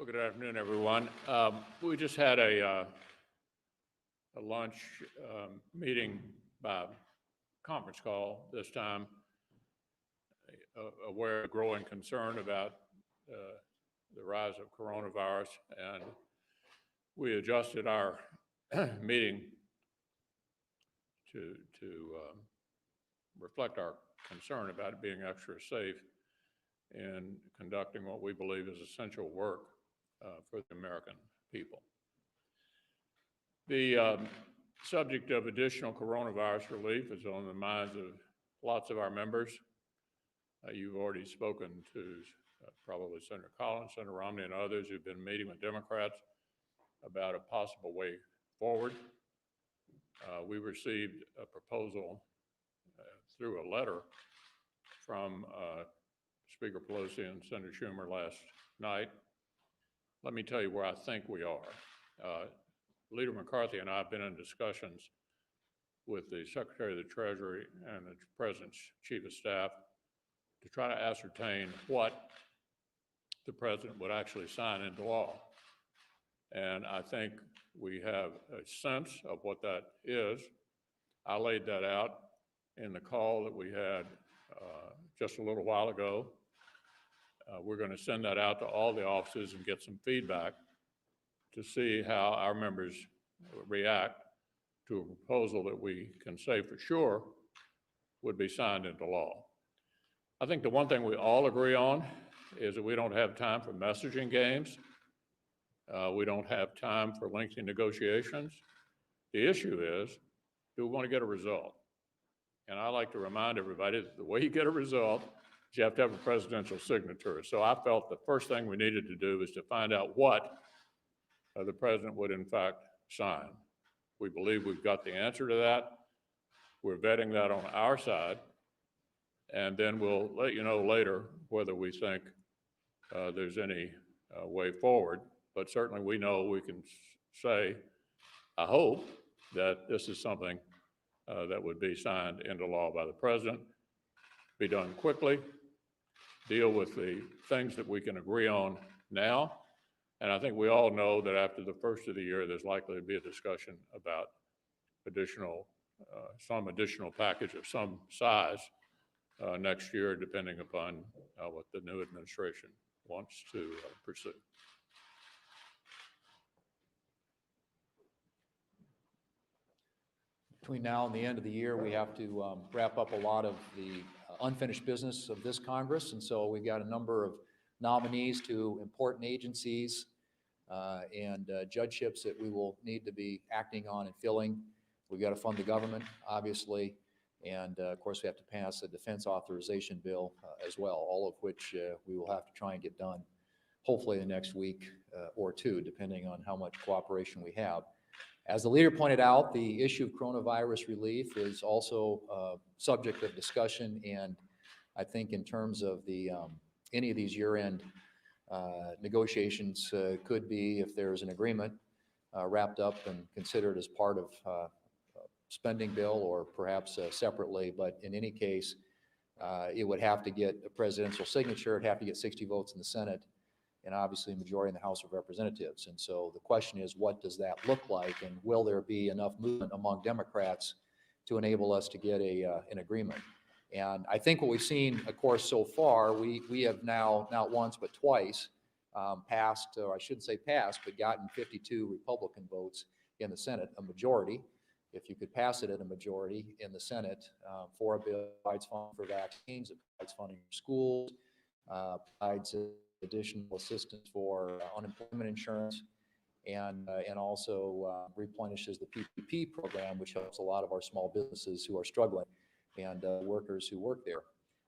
Well, good afternoon, everyone. We just had a lunch meeting by conference call this time, aware of growing concern about the rise of coronavirus, and we adjusted our meeting to reflect our concern about it being extra safe in conducting what we believe is essential work for the American people. The subject of additional coronavirus relief is on the minds of lots of our members. You've already spoken to probably Senator Collins, Senator Romney, and others who've been meeting with Democrats about a possible way forward. We received a proposal through a letter from Speaker Pelosi and Senator Schumer last night. Let me tell you where I think we are. Leader McCarthy and I have been in discussions with the Secretary of the Treasury and the President's Chief of Staff to try to ascertain what the President would actually sign into law. And I think we have a sense of what that is. I laid that out in the call that we had just a little while ago. We're going to send that out to all the offices and get some feedback to see how our members react to a proposal that we can say for sure would be signed into law. I think the one thing we all agree on is that we don't have time for messaging games. We don't have time for lengthy negotiations. The issue is, do we want to get a result? And I like to remind everybody that the way you get a result is you have to have a presidential signature. So I felt the first thing we needed to do is to find out what the president would in fact sign. We believe we've got the answer to that. We're vetting that on our side, and then we'll let you know later whether we think there's any way forward. But certainly we know we can say, I hope, that this is something that would be signed into law by the president, be done quickly, deal with the things that we can agree on now. And I think we all know that after the first of the year, there's likely to be a discussion about some additional package of some size next year, depending upon what the new administration wants to pursue. Between now and the end of the year, we have to wrap up a lot of the unfinished business of this Congress. And so we've got a number of nominees to important agencies and judgeships that we will need to be acting on and filling. We've got to fund the government, obviously. And of course, we have to pass a defense authorization bill as well, all of which we will have to try and get done, hopefully the next week or two, depending on how much cooperation we have. As the leader pointed out, the issue of coronavirus relief is also subject of discussion, and I think in terms of the any of these year-end negotiations could be, if there's an agreement, wrapped up and considered as part of spending bill or perhaps separately. But in any case, it would have to get a presidential signature, it'd have to get 60 votes in the Senate, and obviously a majority in the House of Representatives. And so the question is, what does that look like, and will there be enough movement among Democrats to enable us to get an agreement? And I think what we've seen, of course, so far, we have now, not once but twice, passed, or I shouldn't say passed, but gotten 52 Republican votes in the Senate, a majority. If you could pass it at a majority in the Senate for a bill that provides funding for vaccines, it provides funding for schools, provides additional assistance for unemployment insurance, and also replenishes the PPP program, which helps a lot of our small businesses who are struggling and workers who work there.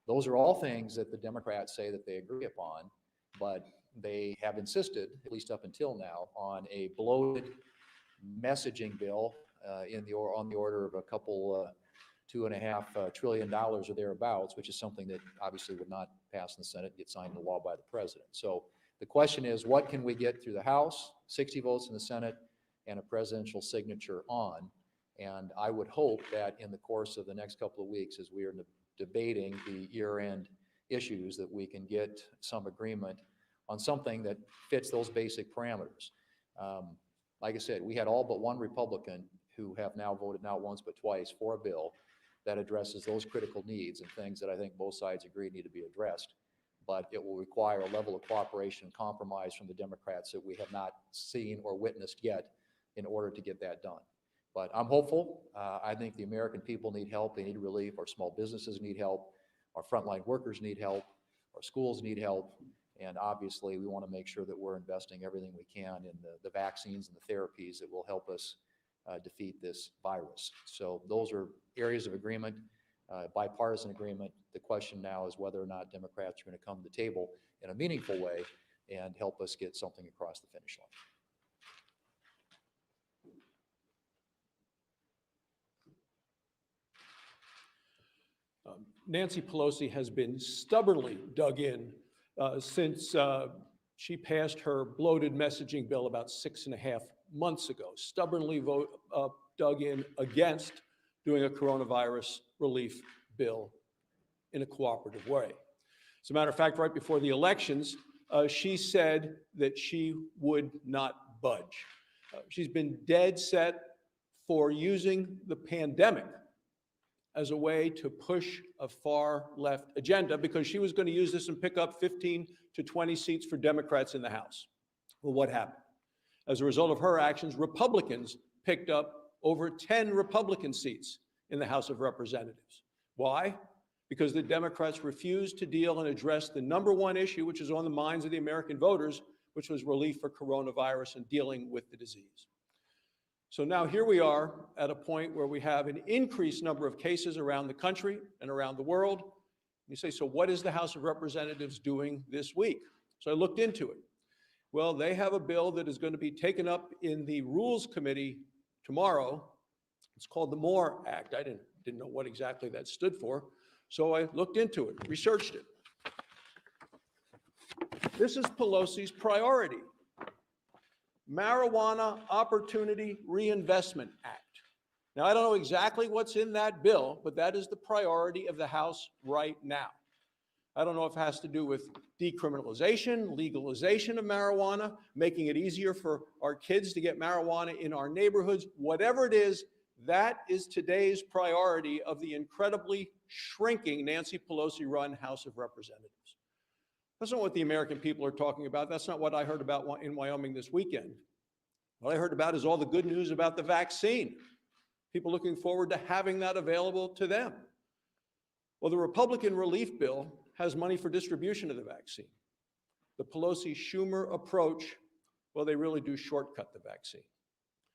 Those are all things that the Democrats say that they agree upon, but they have insisted, at least up until now, on a bloated messaging bill on the order of a couple $2.5 trillion or thereabouts, which is something that obviously would not pass in the Senate and get signed into law by the president. So the question is, what can we get through the House, 60 votes in the Senate, and a presidential signature on? And I would hope that in the course of the next couple of weeks, as we are debating the year-end issues, that we can get some agreement on something that fits those basic parameters. Like I said, we had all but one Republican who have now voted not once but twice for a bill that addresses those critical needs and things that I think both sides agree need to be addressed. But it will require a level of cooperation and compromise from the Democrats that we have not seen or witnessed yet in order to get that done. But I'm hopeful. I think the American people need help. They need relief. Our small businesses need help. Our frontline workers need help. Our schools need help. And obviously, we want to make sure that we're investing everything we can in the vaccines and the therapies that will help us defeat this virus. So those are areas of agreement, bipartisan agreement. The question now is whether or not Democrats are going to come to the table in a meaningful way and help us get something across the finish line. Nancy Pelosi has been stubbornly dug in since she passed her bloated messaging bill about 6.5 months ago, stubbornly dug in against doing a coronavirus relief bill in a cooperative way. As a matter of fact, right before the elections, she said that she would not budge. She's been dead set for using the pandemic as a way to push a far left agenda because she was going to use this and pick up 15 to 20 seats for Democrats in the House. Well, what happened? As a result of her actions, Republicans picked up over 10 Republican seats in the House of Representatives. Why? Because the Democrats refused to deal and address the number one issue, which is on the minds of the American voters, which was relief for coronavirus and dealing with the disease. So now here we are at a point where we have an increased number of cases around the country and around the world. You say, so what is the House of Representatives doing this week? So I looked into it. Well, they have a bill that is going to be taken up in the Rules Committee tomorrow. It's called the MORE Act. I didn't know what exactly that stood for. So I looked into it, researched it. This is Pelosi's priority. Marijuana Opportunity Reinvestment Act. Now, I don't know exactly what's in that bill, but that is the priority of the House right now. I don't know if it has to do with decriminalization, legalization of marijuana, making it easier for our kids to get marijuana in our neighborhoods. Whatever it is, that is today's priority of the incredibly shrinking Nancy Pelosi-run House of Representatives. That's not what the American people are talking about. That's not what I heard about in Wyoming this weekend. What I heard about is all the good news about the vaccine. People looking forward to having that available to them. Well, the Republican relief bill has money for distribution of the vaccine. The Pelosi-Schumer approach, well, they really do shortcut the vaccine.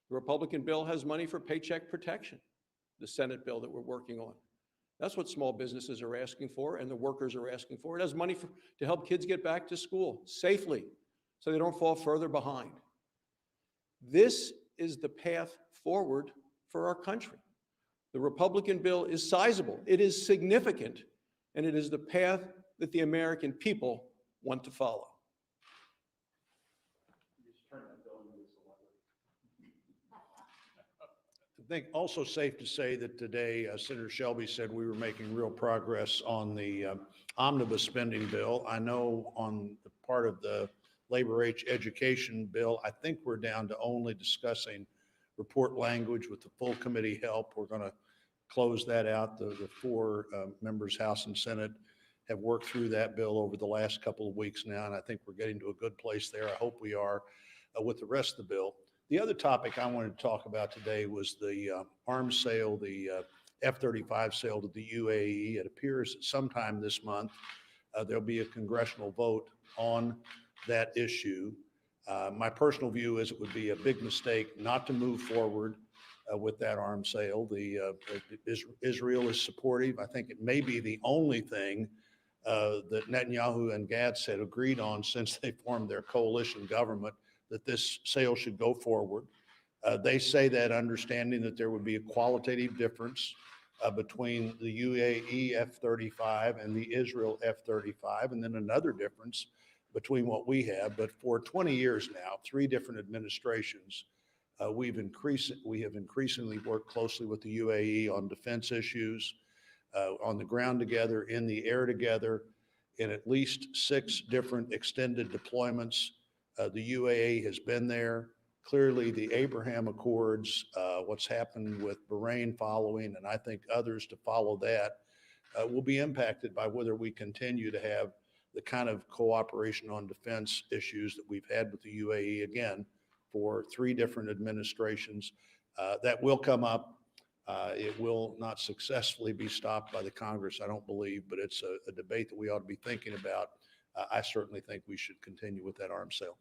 The Republican bill has money for paycheck protection, the Senate bill that we're working on. That's what small businesses are asking for and the workers are asking for. It has money to help kids get back to school safely so they don't fall further behind. This is the path forward for our country. The Republican bill is sizable, it is significant, and it is the path that the American people want to follow. I think also safe to say that today, Senator Shelby said we were making real progress on the omnibus spending bill. I know on the part of the labor education bill, I think we're down to only discussing report language with the full committee help. We're going to close that out. The four members, House and Senate, have worked through that bill over the last couple of weeks now, and I think we're getting to a good place there. I hope we are with the rest of the bill. The other topic I wanted to talk about today was the arms sale, the F-35 sale to the UAE. It appears that sometime this month there'll be a congressional vote on that issue. My personal view is it would be a big mistake not to move forward with that arms sale. Israel is supportive. I think it may be the only thing that Netanyahu and Gantz had agreed on since they formed their coalition government, that this sale should go forward. They say that understanding that there would be a qualitative difference between the UAE F-35 and the Israel F-35, and then another difference between what we have. But for 20 years now, 3 different administrations, we have increasingly worked closely with the UAE on defense issues, on the ground together, in the air together. in at least 6 different extended deployments. The UAE has been there. Clearly, the Abraham Accords, what's happened with Bahrain following, and I think others to follow that, will be impacted by whether we continue to have the kind of cooperation on defense issues that we've had with the UAE, again, for 3 different administrations. That will come up. It will not successfully be stopped by the Congress, I don't believe, but it's a debate that we ought to be thinking about. I certainly think we should continue with that arms sale.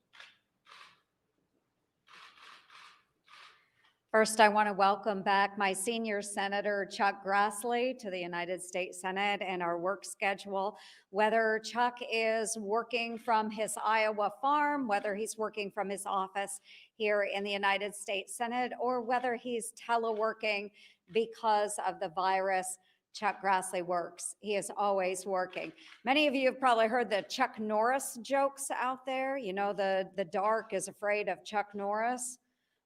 First, I want to welcome back my senior senator, Chuck Grassley, to the United States Senate and our work schedule. Whether Chuck is working from his Iowa farm, whether he's working from his office here in the United States Senate, or whether he's teleworking because of the virus, Chuck Grassley works. He is always working. Many of you have probably heard the Chuck Norris jokes out there. You know, the dark is afraid of Chuck Norris.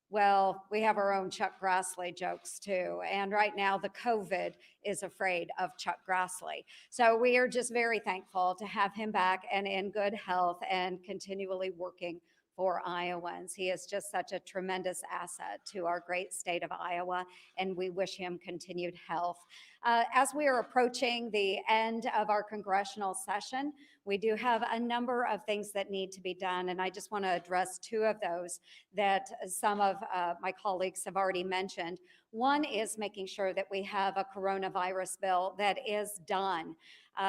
Well, we have our own Chuck Grassley jokes too. And right now the COVID is afraid of Chuck Grassley. So we are just very thankful to have him back and in good health and continually working for Iowans. He is just such a tremendous asset to our great state of Iowa, and we wish him continued health. As we are approaching the end of our congressional session, we do have a number of things that need to be done, and I just want to address 2 of those that some of my colleagues have already mentioned. One is making sure that we have a coronavirus bill that is done.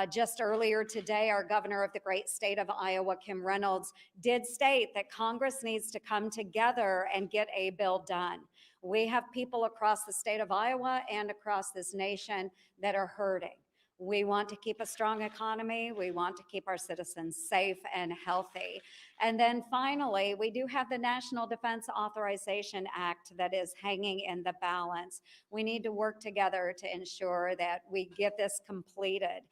Just earlier today, our governor of the great state of Iowa, Kim Reynolds, did state that Congress needs to come together and get a bill done. We have people across the state of Iowa and across this nation that are hurting. We want to keep a strong economy. We want to keep our citizens safe and healthy. And then finally, we do have the National Defense Authorization Act that is hanging in the balance. We need to work together to ensure that we get this completed.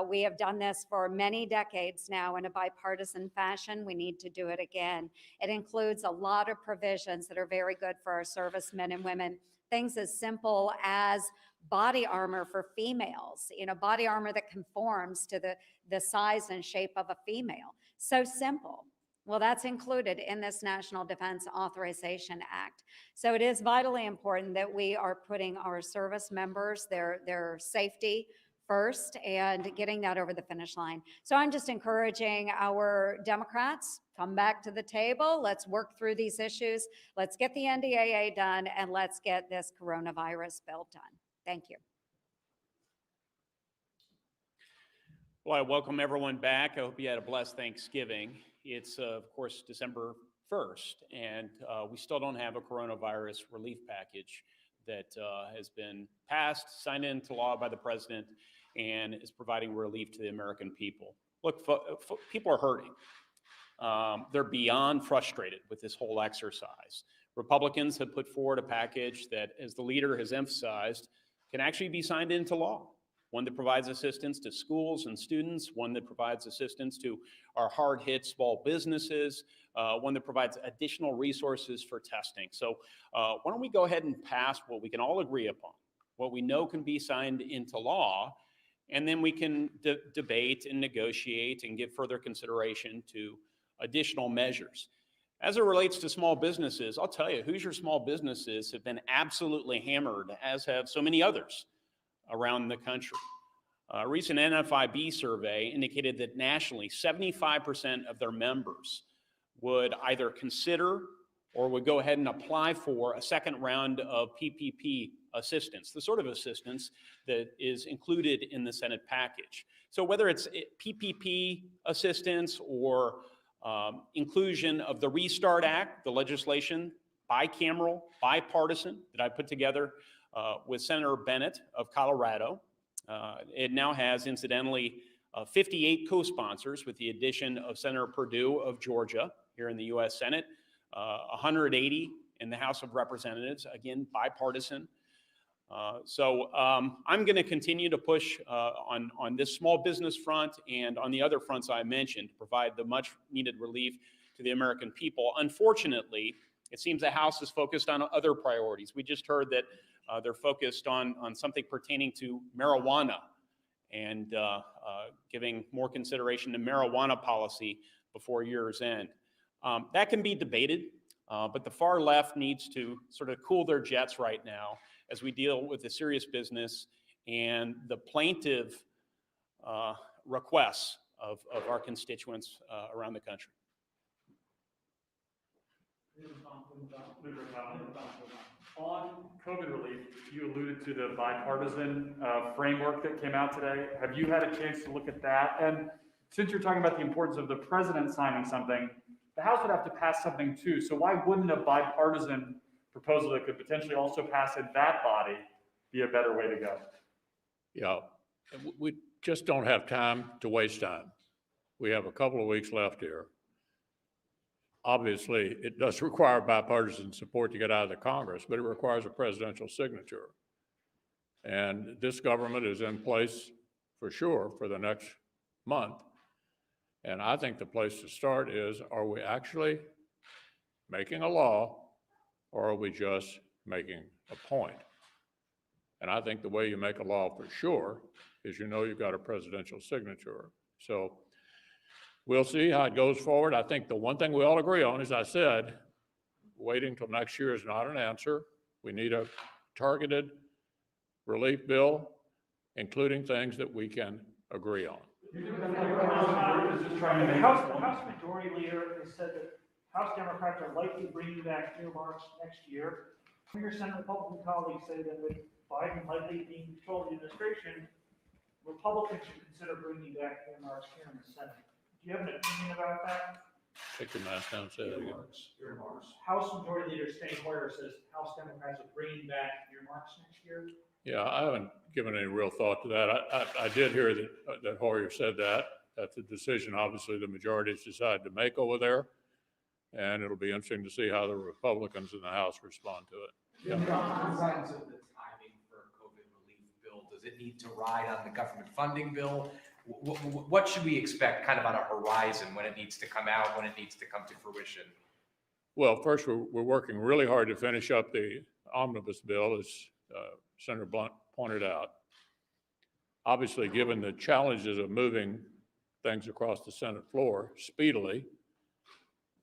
We have done this for many decades now in a bipartisan fashion. We need to do it again. It includes a lot of provisions that are very good for our servicemen and women. Things as simple as body armor for females, body armor that conforms to the size and shape of a female. So simple. Well, that's included in this National Defense Authorization Act. So it is vitally important that we are putting our service members, their safety first, and getting that over the finish line. So I'm just encouraging our Democrats, come back to the table. Let's work through these issues. Let's get the NDAA done, and let's get this coronavirus bill done. Thank you. Well, I welcome everyone back. I hope you had a blessed Thanksgiving. It's, of course, December 1st, and we still don't have a coronavirus relief package that has been passed, signed into law by the president, and is providing relief to the American people. Look, people are hurting. They're beyond frustrated with this whole exercise. Republicans have put forward a package that, as the leader has emphasized, can actually be signed into law. One that provides assistance to schools and students, one that provides assistance to our hard-hit small businesses, one that provides additional resources for testing. So why don't we go ahead and pass what we can all agree upon, what we know can be signed into law, and then we can debate and negotiate and give further consideration to additional measures. As it relates to small businesses, I'll tell you, Hoosier small businesses have been absolutely hammered, as have so many others around the country. A recent NFIB survey indicated that nationally, 75% of their members would either consider or would go ahead and apply for a second round of PPP assistance, the sort of assistance that is included in the Senate package. So whether it's PPP assistance or inclusion of the Restart Act, the legislation, bicameral, bipartisan, that I put together with Senator Bennett of Colorado. It now has, incidentally, 58 co-sponsors with the addition of Senator Perdue of Georgia here in the U.S. Senate, 180 in the House of Representatives, again, bipartisan. So I'm going to continue to push on this small business front and on the other fronts I mentioned to provide the much needed relief to the American people. Unfortunately, it seems the House is focused on other priorities. We just heard that they're focused on something pertaining to marijuana and giving more consideration to marijuana policy before year's end. That can be debated, but the far left needs to sort of cool their jets right now as we deal with the serious business and the plaintive requests of our constituents around the country. On COVID relief, you alluded to the bipartisan framework that came out today. Have you had a chance to look at that? And since you're talking about the importance of the president signing something, the House would have to pass something too. So why wouldn't a bipartisan proposal that could potentially also pass in that body be a better way to go? Yeah, we just don't have time to waste time. We have a couple of weeks left here. Obviously, it does require bipartisan support to get out of the Congress, but it requires a presidential signature. And this government is in place for sure for the next month. And I think the place to start is, are we actually making a law, or are we just making a point? And I think the way you make a law for sure is you know you've got a presidential signature. So we'll see how it goes forward. I think the one thing we all agree on, as I said, waiting till next year is not an answer. We need a targeted relief bill, including things that we can agree on. The House Majority Leader has said that House Democrats are likely bringing back earmarks next year. Some of your Senate Republican colleagues say that with Biden likely being control of the administration, Republicans should consider bringing back earmarks here in the Senate. Do you have an opinion about that? Take your mask down, say that again. Earmarks. House Majority Leader Steny Hoyer says House Democrats are bringing back earmarks next year. Yeah, I haven't given any real thought to that. I did hear that Hoyer said that. That's a decision, obviously, the majority's decided to make over there. And it'll be interesting to see how the Republicans in the House respond to it. Yeah. In terms of the timing for a COVID relief bill, does it need to ride on the government funding bill? What should we expect kind of on a horizon when it needs to come out, when it needs to come to fruition? Well, first, we're working really hard to finish up the omnibus bill, as Senator Blunt pointed out. Obviously, given the challenges of moving things across the Senate floor speedily,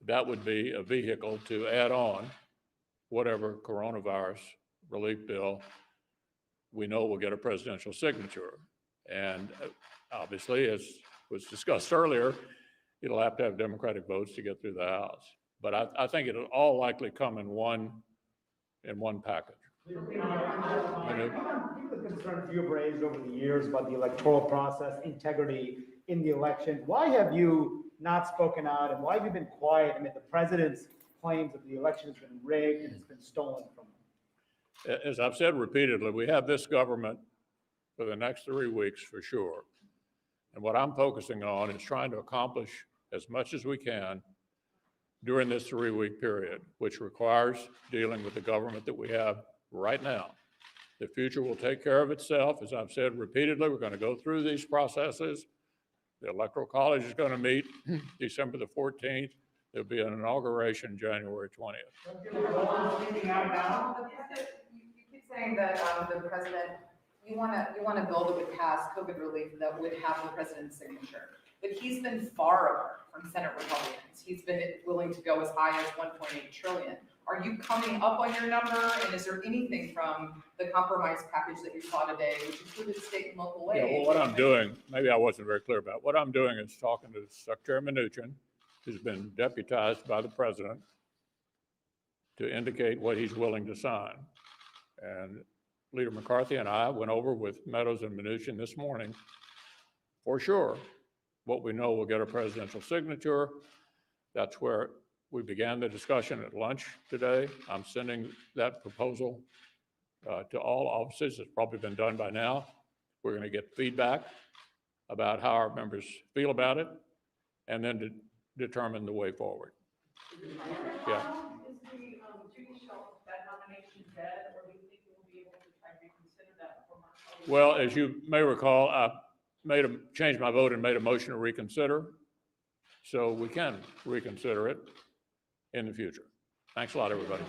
that would be a vehicle to add on whatever coronavirus relief bill we know will get a presidential signature. And obviously, as was discussed earlier, it'll have to have Democratic votes to get through the House. But I think it'll all likely come in one package. The concerns you've raised over the years about the electoral process, integrity in the election, why have you not spoken out, and why have you been quiet amid the president's claims that the election has been rigged and it's been stolen from him? As I've said repeatedly, we have this government for the next 3 weeks for sure. And what I'm focusing on is trying to accomplish as much as we can during this 3-week period, which requires dealing with the government that we have right now. The future will take care of itself. As I've said repeatedly, we're going to go through these processes. The Electoral College is going to meet December the 14th. There'll be an inauguration January 20th. You keep saying that the president, you want a bill that would pass COVID relief that would have the president's signature. But he's been far apart from Senate Republicans. He's been willing to go as high as 1.8 trillion. Are you coming up on your number? And is there anything from the compromise package that you saw today, which included state and local aid? Yeah, well, what I'm doing, maybe I wasn't very clear about, what I'm doing is talking to Secretary Mnuchin, who's been deputized by the president to indicate what he's willing to sign. And Leader McCarthy and I went over with Meadows and Mnuchin this morning. For sure, what we know will get a presidential signature. That's where we began the discussion at lunch today. I'm sending that proposal to all offices. It's probably been done by now. We're going to get feedback about how our members feel about it, and then to determine the way forward. Yeah. Is the Judy Schultz, that nomination dead, or do you think you'll be able to try to reconsider that before March? Well, as you may recall, I changed my vote and made a motion to reconsider, so we can reconsider it in the future. Thanks a lot, everybody.